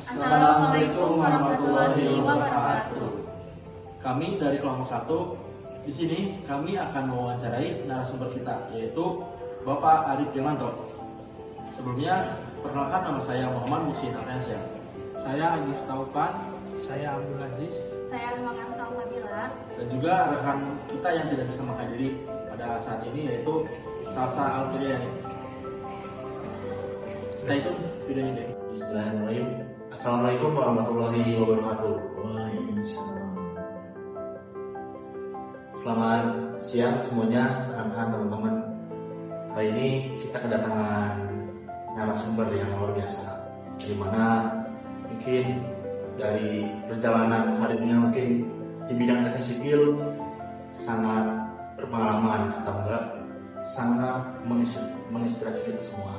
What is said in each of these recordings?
Assalamualaikum warahmatullahi wabarakatuh. Kami dari kelompok 1, di sini kami akan mewawancarai narasumber kita, yaitu Bapak Arif Demanto. Sebelumnya, perkenalkan, nama saya Muhammad Musin Aryasyah. Saya Agus Taufan. Saya Abdul Aziz. Saya Rahman Salsabila. Dan juga rekan kita yang tidak bisa menghadiri pada saat ini, yaitu Salsa Alfiriani. Setelah itu, videonya deh. Bismillahirrahmanirrahim. Assalamualaikum warahmatullahi wabarakatuh. Waalaikumsalam. Selamat siang semuanya, rekan-rekan teman-teman. Kali ini kita kedatangan narasumber yang luar biasa, di mana mungkin dari perjalanan karirnya mungkin di bidang teknik sipil sangat berpengalaman atau enggak sangat menginspirasi kita semua.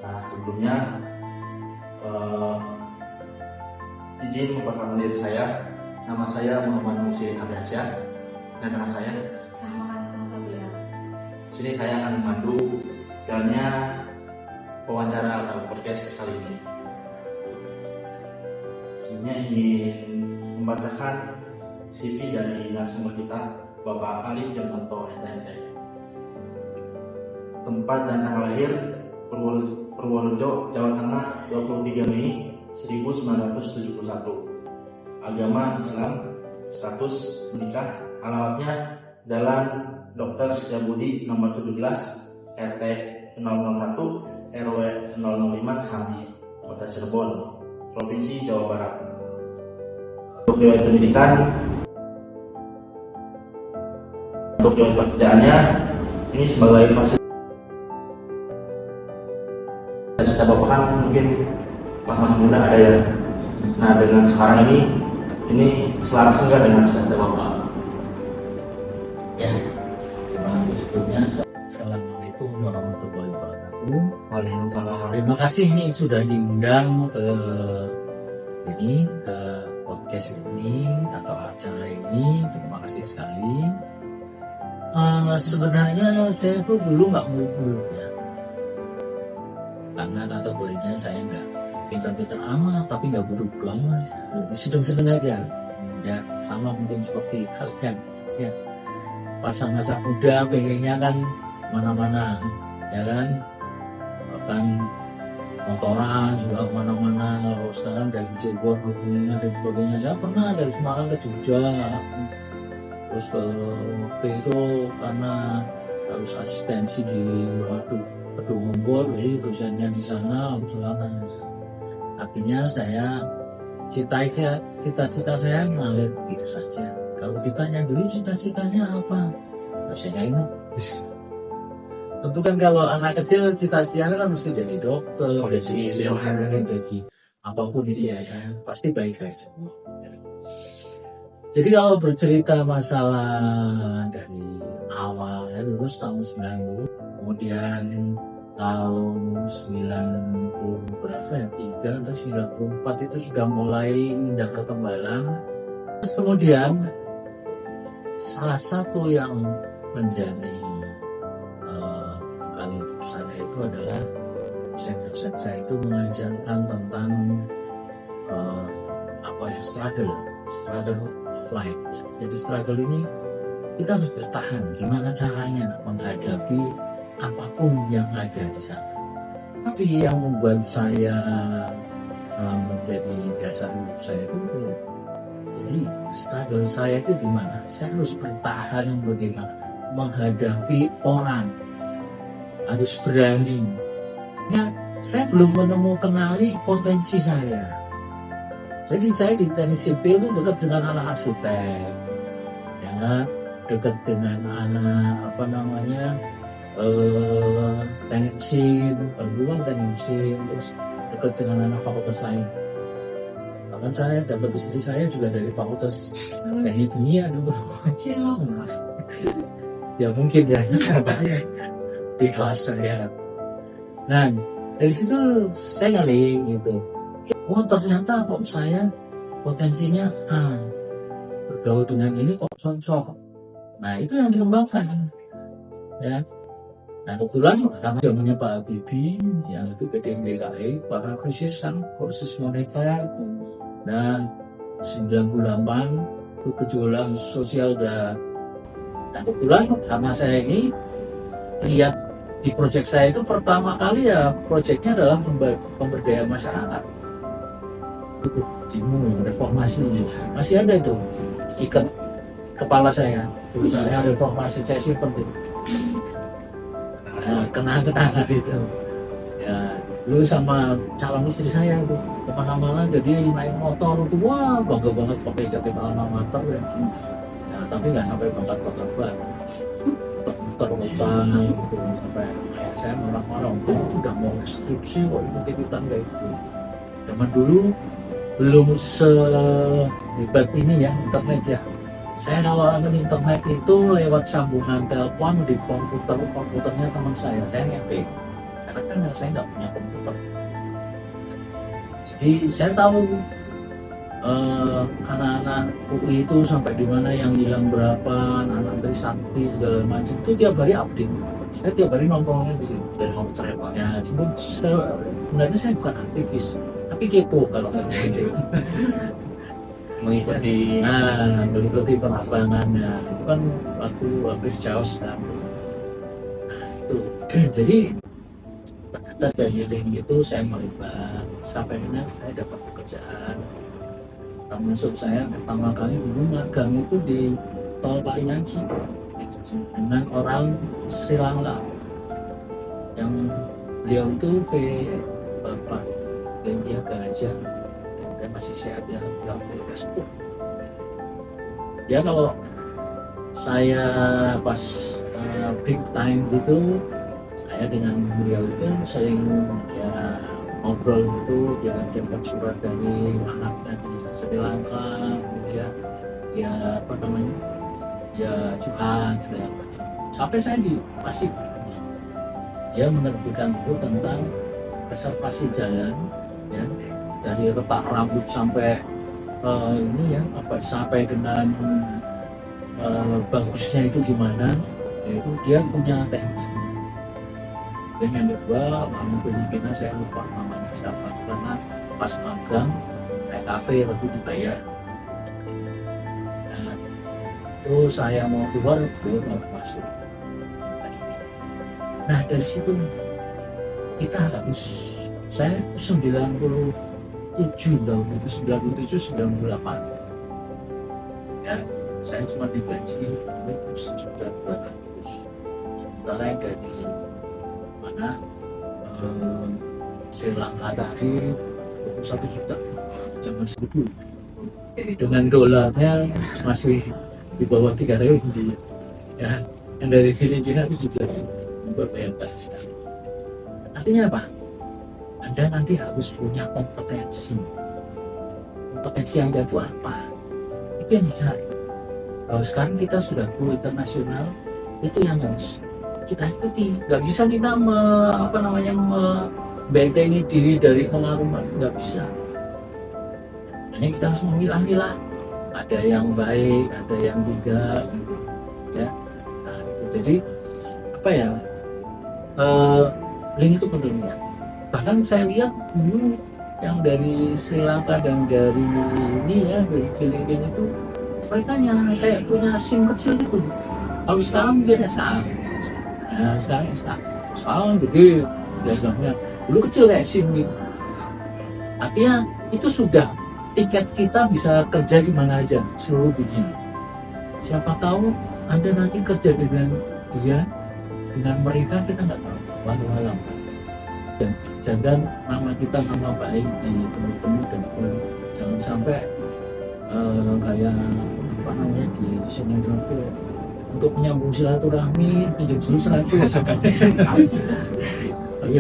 Nah, sebelumnya izin memperkenalkan diri saya. Nama saya Muhammad Musin Aryasyah dan rekan saya Rahman Salsabila. di sini saya akan memandu jalannya wawancara atau podcast kali ini. Sebelumnya ingin membacakan CV dari narasumber kita, Bapak Arif Demanto STNT. Tempat dan tanggal lahir Purworejo, Jawa Tengah, 23 Mei 1971. Agama Islam, status menikah, alamatnya Jalan Dr. Setiabudi nomor 17, RT 001, RW 005, Kesambi, Kota Cirebon, Provinsi Jawa Barat. Untuk riwayat pendidikan, untuk riwayat pekerjaannya, ini sebagai fasilitas. Kita bapak kan mungkin pas masih muda ada ya. Nah, dengan sekarang ini selaras enggak dengan cita-cita bapak? Ya, terima kasih sebelumnya. Assalamualaikum warahmatullahi wabarakatuh. Waalaikumsalam. Terima kasih ini sudah diundang ke podcast ini atau acara ini. Terima kasih sekali. Sebenarnya saya tuh dulu nggak muluk-muluk ya, karena kategorinya saya nggak pintar-pintar amat, tapi nggak bodoh amat, sedang-sedang aja. Ya, sama mungkin seperti kalian. Ya, masa muda pengennya kan mana-mana, ya kan, bahkan motoran juga kemana-mana. Kalau sekarang dari Cirebon hubungannya dan sebagainya, ya pernah dari Semarang ke Jogja, terus ke waktu itu karena harus asistensi di Gedung Ombol, jadi dosennya di sana, artinya saya cita-cita saya ngalir gitu saja. Kalau ditanya dulu cita-citanya apa, saya nggak ingat. Tentu kan kalau anak kecil cita-citanya kan mesti jadi dokter, jadi apapun itu ya, pasti baik-baik semua. Jadi kalau bercerita masalah dari awal, saya lulus tahun 90, kemudian tahun 90 berapa ya, 3 atau 94 itu sudah mulai pindah ke Tembalang. Terus kemudian salah satu yang menjadi kali hidup saya itu adalah dosen saya itu mengajarkan tentang struggle of life ya. Jadi struggle ini kita harus bertahan, gimana caranya menghadapi apapun yang ada di sana. Tapi yang membuat saya menjadi dasar hidup saya itu jadi struggle saya itu di mana? Saya harus bertahan bagaimana menghadapi orang, harus berani. Ya, saya belum kenali potensi saya. Jadi saya di teknik sipil itu dekat dengan anak arsitek, ya, dekat dengan anak teknik mesin, perguruan teknik mesin, terus dekat dengan anak fakultas lain. Bahkan saya dapat istri saya juga dari fakultas teknik kimia dulu. Ya mungkin ya di kelas saya. Nah, dari situ saya ngali gitu. Oh, ternyata kok saya potensinya bergaul dengan ini kok cocok. Nah, itu yang dikembangkan ya. Nah kebetulan karena zamannya Pak Habibie yang itu PDMDKI para krisis moneter dan 98 itu gejolak sosial dan kebetulan karena saya ini lihat di proyek saya itu pertama kali ya proyeknya adalah pemberdayaan masyarakat. Demo reformasi masih ada itu ikat kepala saya tulisannya reformasi, saya simpen itu. Kenangan itu ya dulu sama calon istri saya itu kemana-mana jadi naik motor itu wah bangga banget pakai jaket alma mater ya, tapi nggak sampai bakar-bakar ban muter-muter gitu sampai kayak saya marah-marah itu udah mau skripsi kok ikut-ikutan kayak gitu. Zaman dulu belum sehebat ini ya internet ya. Saya kalau akun internet itu lewat sambungan telepon di komputernya teman saya ngetik karena kan saya nggak punya komputer. Jadi saya tahu anak-anak UI itu sampai di mana yang hilang berapa, anak Trisakti segala macam itu tiap hari update. Saya tiap hari nongkrongnya di sini dari komputer ya Pak. ya. Sebenarnya saya bukan aktivis tapi kepo kalau nggak gitu. Mengikuti perkembangannya itu kan waktu hampir chaos kan. Nah itu jadi ternyata dari link itu saya melibat sampai dengan saya dapat pekerjaan, termasuk saya pertama kali dulu magang itu di tol Palianci dengan orang Sri Lanka yang beliau itu Bapak India Garaja dan masih sehat ya dalam Facebook. Ya kalau saya pas break time gitu saya dengan beliau itu sering ya ngobrol gitu, dia dapat surat dari anaknya di Sri Lanka, kemudian ya apa namanya ya curhat segala macam sampai saya dikasih dia menerbitkan buku tentang reservasi jalan ya dari retak rambut sampai ini ya apa sampai dengan bagusnya itu gimana, yaitu dia punya teknik. Dan yang kedua kamu Filipina saya lupa namanya siapa karena pas magang TKP lalu dibayar. Nah, terus saya mau keluar beliau mau masuk. Nah dari situ kita harus saya 97 tahun itu 97 98 ya saya cuma digaji 1.200.000 sementara yang dari mana Sri Lanka tadi 1 juta zaman 1000 dengan dolarnya masih di bawah 3.000 ya. Yang dari Filipina itu juga berbayar sekali. Artinya apa? Anda nanti harus punya kompetensi yang itu apa? Itu yang dicari. Kalau sekarang kita sudah go internasional, itu yang harus kita ikuti. Nggak bisa kita membentengi diri dari pengaruh, nggak bisa. Hanya kita harus memilah-milah. Ada yang baik, ada yang tidak, gitu. Ya. Nah, itu jadi apa ya? Link itu penting ya. Bahkan saya lihat dulu yang dari Sri Lanka dan dari ini ya dari Filipina itu mereka yang kayak punya SIM kecil itu. Kalau sekarang mungkin SK. Nah, sekarang SK. Sekarang gede biasanya. Dulu kecil kayak SIM gitu. Artinya itu sudah tiket kita bisa kerja di mana aja seluruh dunia. Siapa tahu Anda nanti kerja dengan dia, dengan mereka kita nggak tahu. Walau dan jaga nama kita nama baik di teman-teman dan jangan sampai kayak apa namanya di sinetron itu untuk menyambung silaturahmi pinjam dulu 100 tapi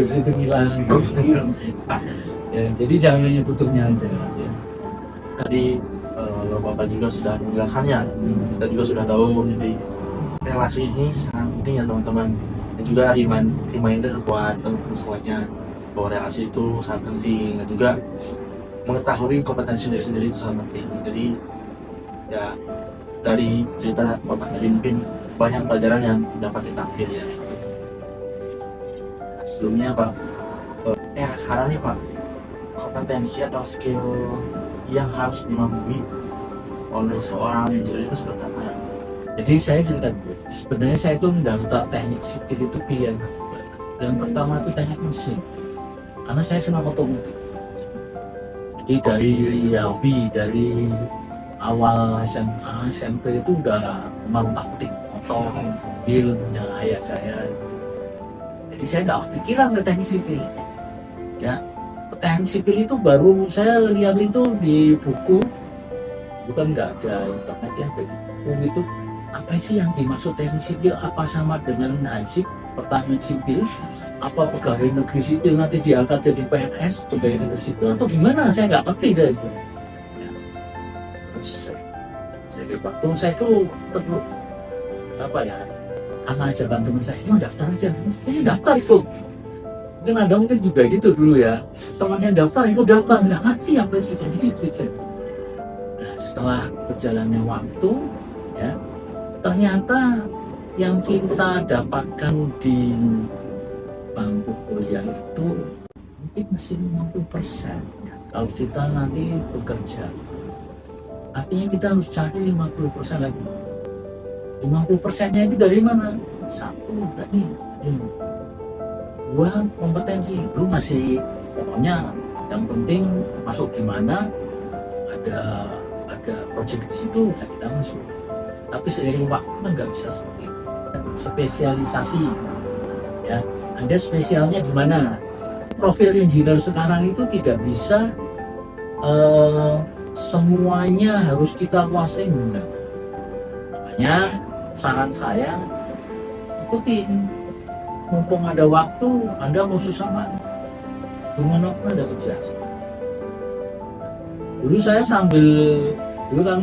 bisa hilang ya, jadi jangan hanya butuhnya aja ya. Tadi Bapak juga sudah menjelaskannya, kita juga sudah tahu jadi relasi ini sangat penting ya teman-teman. Dan juga reminder buat teman-teman semuanya bahwa relasi itu sangat penting dan juga mengetahui kompetensi diri sendiri itu sangat penting. Jadi ya dari cerita Bapak tadi mungkin banyak pelajaran yang dapat kita ambil ya. sebelumnya Pak, sekarang nih Pak, kompetensi atau skill yang harus dimiliki oleh seorang engineer itu seperti apa ya? Jadi saya cerita dulu. Sebenarnya saya itu mendaftar teknik sipil itu pilihan kedua. Dan pertama itu teknik mesin. Karena saya senang otomotif. Jadi dari hobi, dari awal SMA, SMP itu udah merutak-utik motor, mobilnya ayah saya. Jadi saya nggak kepikiran ke teknik sipil. Ya, ke teknik sipil itu baru saya lihat itu di buku. Bukan nggak ada internet ya, dari buku itu. Apa sih yang dimaksud teknik sipil? Apa sama dengan hansip, pertanian sipil? Apa pegawai negeri sipil nanti diangkat jadi PNS, pegawai negeri sipil atau gimana? Saya nggak ngerti saya itu. Ya. Terus jadi waktu saya itu terus apa ya? Anak ajakan teman saya, mau daftar aja. Ini daftar itu. Mungkin ada mungkin juga gitu dulu ya. Temannya daftar, ikut daftar, nggak ngerti apa itu teknik sipil. Nah, setelah berjalannya waktu, ya. Ternyata yang kita dapatkan di bangku kuliah itu mungkin masih 50% ya. Kalau kita nanti bekerja, artinya kita harus cari 50% lagi. 50%-nya itu dari mana? Satu tadi, dua kompetensi. Dulu masih pokoknya yang penting masuk di mana ada proyek di situ ya kita masuk. Tapi seiring waktu kan nggak bisa seperti itu. Spesialisasi, ya. Anda spesialnya di mana? Profil engineer sekarang itu tidak bisa semuanya harus kita kuasai, enggak. Makanya saran saya ikutin. Mumpung ada waktu, Anda mau susah mana? Gimana pun ada kejelasan. Dulu saya dulu kan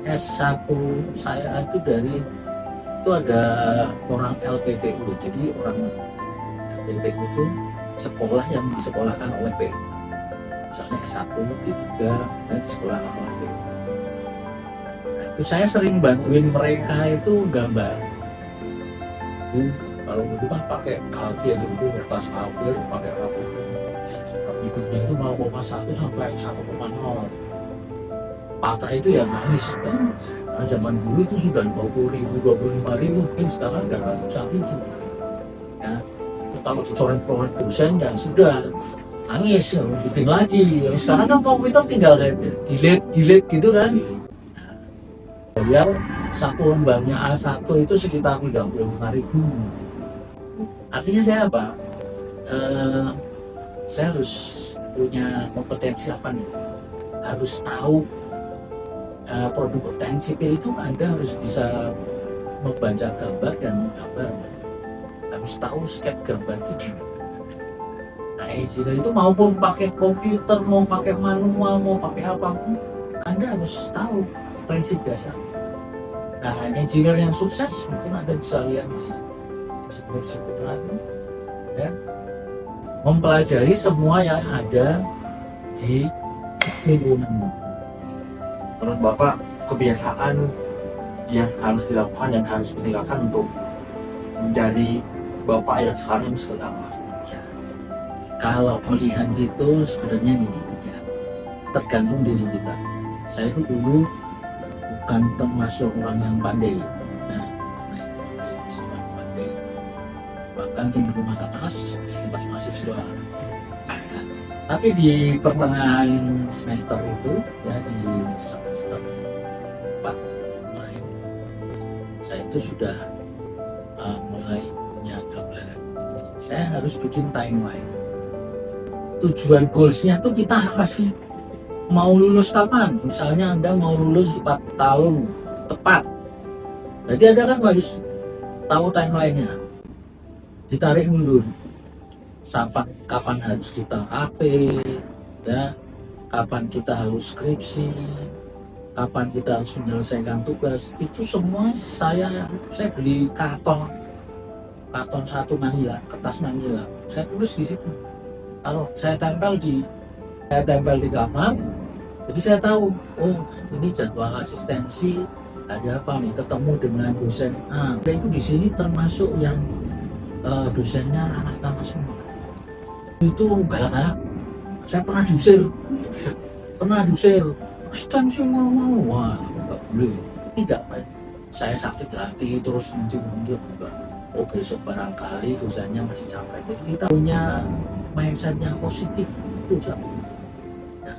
S1 saya itu itu ada orang LPPU, jadi orang LPPU itu sekolah yang disekolahkan oleh PU. Misalnya S1, D3 dan disekolahkan oleh PU. Nah, itu saya sering bantuin mereka itu gambar. Jadi, kalau dulu kan pakai kalkir itu, kertas kalkir, pakai rapor. Hidupnya itu 0,1 sampai 1,0. Patah itu ya nangis kan. Nah, zaman dulu itu sudah 20.000, 25.000, mungkin sekarang udah ratusan ribu. Ya, terus kalau dicoret-coret dosen ya sudah nangis, bikin lagi. Sekarang kan komputer tinggal delete gitu kan. Bayar satu lembarnya A1 itu sekitar 35.000. Artinya saya apa? Saya harus punya kompetensi apa nih? Harus tahu produk teknik sipil itu Anda harus bisa membaca gambar dan menggambar, harus tahu sketch gambar itu. Nah, engineer itu maupun pakai komputer, mau pakai manual, mau pakai apapun, Anda harus tahu prinsip dasar. Nah, engineer yang sukses mungkin Anda bisa lihat di engineer Ciputra itu, ya, mempelajari semua yang ada di lingkungan. Menurut Bapak, kebiasaan yang harus dilakukan dan harus ditinggalkan untuk menjadi Bapak yang sekarang itu seperti apa? Ya. Kalau melihat itu sebenarnya gini, ya, tergantung diri kita. Saya itu dulu bukan termasuk orang yang pandai. Pandai. Bahkan cenderung malas pas mahasiswa. Tapi di pertengahan semester itu, ya di semester 4 mulai, saya itu sudah mulai punya gambaran. Saya harus bikin timeline. Tujuan goalsnya tuh kita apa sih? Mau lulus kapan? Misalnya Anda mau lulus 4 tahun tepat. Berarti Anda kan harus tahu timelinenya. Ditarik mundur. Kapan harus kita KP, ya, kapan kita harus skripsi, kapan kita harus menyelesaikan tugas, itu semua saya beli karton 1 manila, kertas manila, saya tulis di situ. Kalau saya tempel di kamar, jadi saya tahu, oh ini jadwal asistensi, ada apa nih, ketemu dengan dosen A. Nah, itu di sini termasuk yang dosennya anak tamas semua. itu galak-galak. Saya pernah diusir. Ustaz sih mau, wah nggak boleh. Tidak, saya sakit hati terus mundur enggak. Oh besok barangkali dosanya masih sampai. Jadi kita punya mindsetnya positif itu satu. Ya,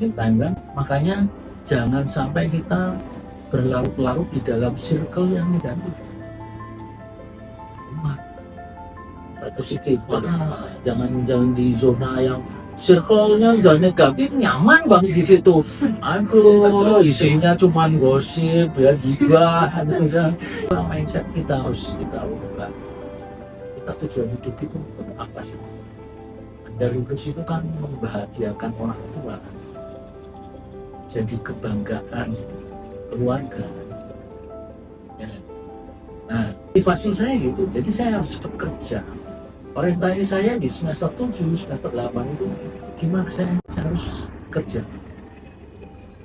kita kan makanya jangan sampai kita berlarut-larut di dalam circle yang negatif. Positif, jangan di zona yang circle-nya udah negatif, nyaman banget di situ. Aduh, isinya cuman gosip, ya gibah, ya. Mindset kita harus kita ubah. Kita tujuan hidup itu apa sih? Dari lulus itu kan membahagiakan orang tua, jadi kebanggaan keluarga. Ya. Nah, motivasi saya gitu, jadi saya harus tetap kerja. Orientasi saya di semester 7, semester 8 itu gimana saya harus kerja.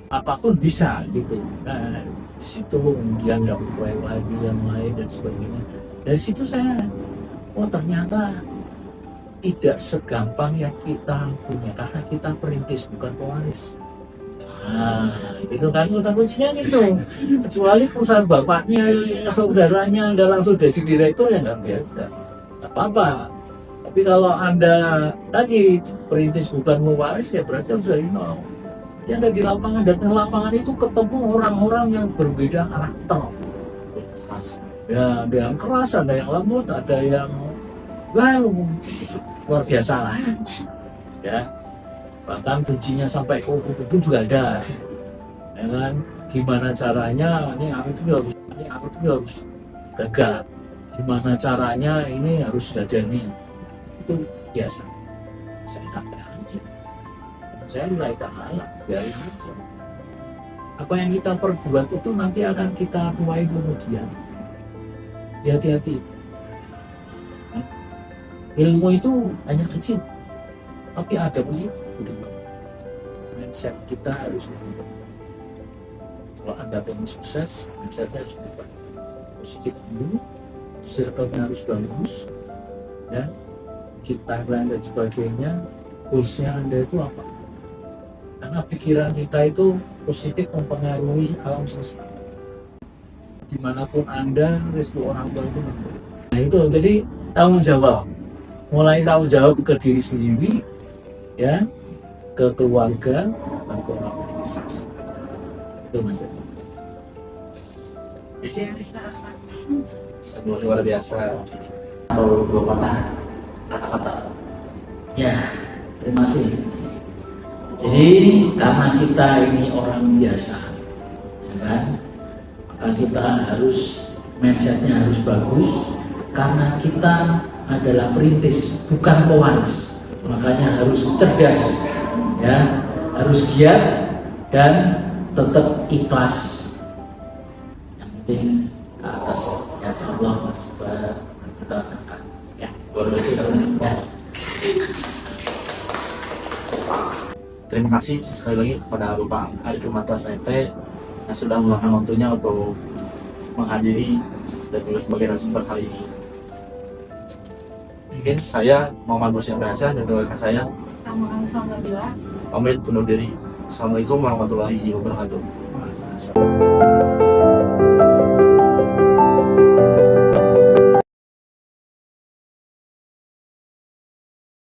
Apapun bisa gitu. Nah, di situ kemudian dapat proyek lagi yang lain dan sebagainya. Dari situ saya, oh ternyata tidak segampang yang kita punya karena kita perintis bukan pewaris. Nah, itu kan kata kuncinya gitu. Kecuali perusahaan bapaknya, saudaranya udah langsung jadi direktur ya nggak beda. Nggak apa-apa. Tapi kalau Anda tadi perintis bukan mewaris ya berarti harus dari nol. Jadi Anda di lapangan dan di lapangan itu ketemu orang-orang yang berbeda karakter. Ya, ada yang keras, ada yang lembut, ada yang luar biasa lah. Ya, bahkan kuncinya sampai ke kubu juga ada. Ya kan, gimana caranya ini aku harus gagal. Gimana caranya ini harus jadi. Itu biasa. Saya sampai aja. Saya mulai ta'ala, biarin aja. Apa yang kita perbuat itu nanti akan kita tuai kemudian. Hati-hati. Ilmu itu hanya kecil, tapi ada punya mindset kita harus berubah. Kalau Anda pengen sukses, mindsetnya harus berubah. Positif dulu, circle-nya harus bagus, ya. Timeline dan sebagainya, goalsnya Anda itu apa? Karena pikiran kita itu positif mempengaruhi alam semesta. Dimanapun Anda, restu orang tua itu mempengaruhi. Nah itu, jadi tanggung jawab. Mulai tanggung jawab ke diri sendiri, ya, ke keluarga, dan ke orang lain. Itu Mas. Sebuah luar biasa. Atau dua patah kata-kata. Ya, terima kasih. Jadi karena kita ini orang biasa, ya kan, maka kita harus mindsetnya harus bagus. Karena kita adalah perintis, bukan pewaris, makanya harus cerdas, ya, harus giat dan tetap ikhlas. Yang penting ke atas ya Allah kita ya luar biasa. Ya. Terima kasih sekali lagi kepada Bapak Ari Primanto SMP yang sudah meluangkan waktunya untuk menghadiri dan juga sebagai narasumber kali ini. Mungkin saya Muhammad Bursi Abrahasa dan doakan saya Alhamdulillah. pamit undur diri. Assalamualaikum warahmatullahi wabarakatuh.